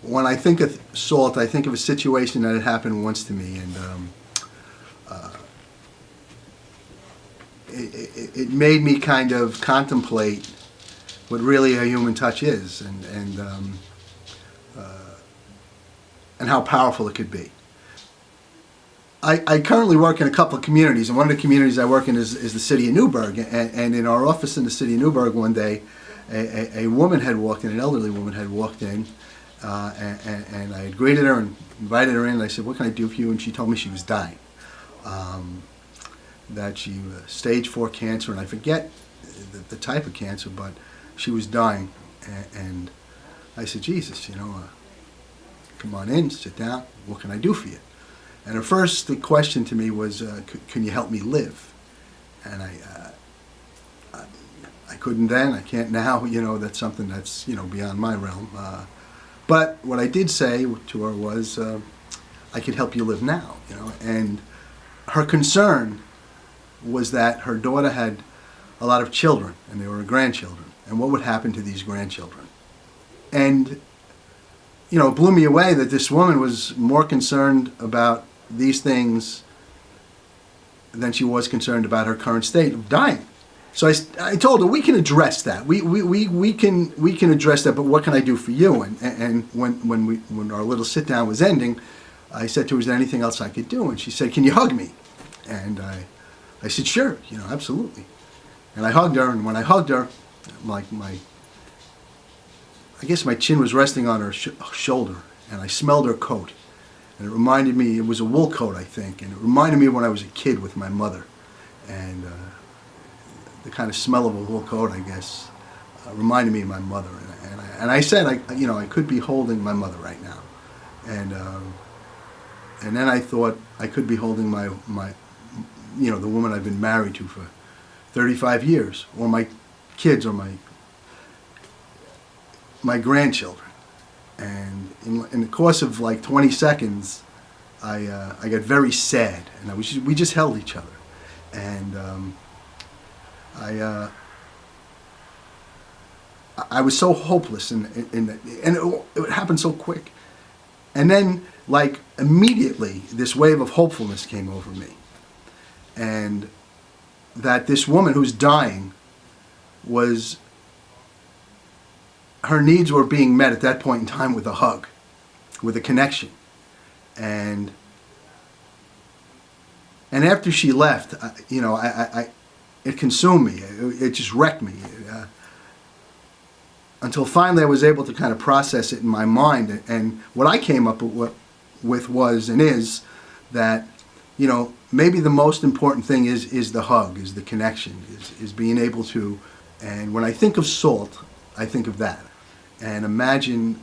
When I think of SALT, I think of a situation that had happened once to me, and it made me kind of contemplate what really a human touch is, and how powerful it could be. I currently work in a couple of communities, and one of the communities I work in is the city of Newburgh. And in our office in the city of Newburgh one day, a woman had walked in, an elderly woman had walked in, and I had greeted her and invited her in, and I said, "What can I do for you?" And she told me she was dying, that she stage 4 cancer, and I forget the type of cancer, but she was dying. And I said, "Jesus, come on in, sit down, what can I do for you?" And at first the question to me was, can you help me live? And I couldn't then, I can't now, that's something that's, beyond my realm. But what I did say to her was, I could help you live now, And her concern was that her daughter had a lot of children, and they were grandchildren, and what would happen to these grandchildren. And, it blew me away that this woman was more concerned about these things than she was concerned about her current state of dying. So I told her, we can address that. We can address that, but what can I do for you? And when our little sit down was ending, I said to her, "Is there anything else I could do?" And she said, "Can you hug me?" And I said, "Sure, absolutely." And I hugged her, and when I hugged her, I guess my chin was resting on her shoulder, and I smelled her coat. And it reminded me, it was a wool coat, I think, and it reminded me of when I was a kid with my mother. And the kind of smell of a wool coat, I guess, reminded me of my mother. And I said, I could be holding my mother right now. And then I thought I could be holding my the woman I've been married to for 35 years, or my kids, or my grandchildren. And in the course of like 20 seconds, I got very sad, and we just held each other, and I was so hopeless, and it happened so quick, and then like immediately this wave of hopefulness came over me, and that this woman who's dying her needs were being met at that point in time with a hug, with a connection. And after she left, it consumed me. It just wrecked me. Until finally I was able to kind of process it in my mind. And what I came up with was and is that, maybe the most important thing is the hug, is the connection, is being able to. And when I think of SALT, I think of that. And imagine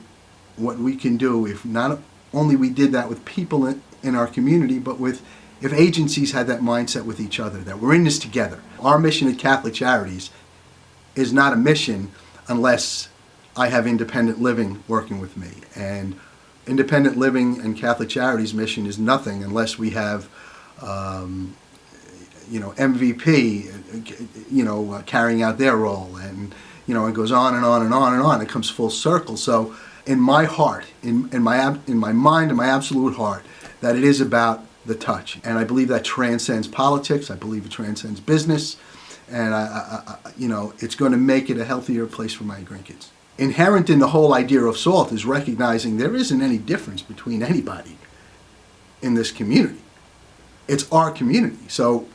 what we can do if not only we did that with people in our community, but if agencies had that mindset with each other, that we're in this together. Our mission at Catholic Charities is not a mission unless I have independent living working with me. And independent living and Catholic Charities mission is nothing unless we have MVP, carrying out their role, and it goes on and on and on and on. It comes full circle. So in my heart, in my mind, in my absolute heart, that it is about the touch. And I believe that transcends politics. I believe it transcends business. And it's going to make it a healthier place for my grandkids. Inherent in the whole idea of SALT is recognizing there isn't any difference between anybody in this community. It's our community. So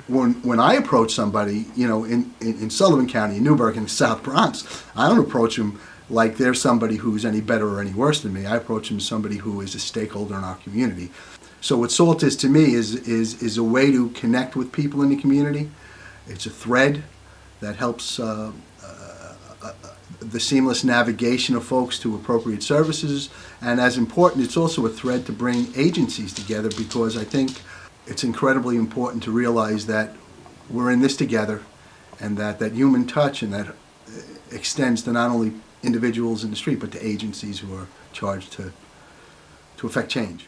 when I approach somebody, in Sullivan County, in Newburgh, in the South Bronx, I don't approach them like they're somebody who's any better or any worse than me. I approach them as somebody who is a stakeholder in our community. So what SALT is to me is a way to connect with people in the community. It's a thread that helps the seamless navigation of folks to appropriate services. And as important, it's also a thread to bring agencies together, because I think it's incredibly important to realize that we're in this together, and that human touch, and that extends to not only individuals in the street, but to agencies who are charged to affect change.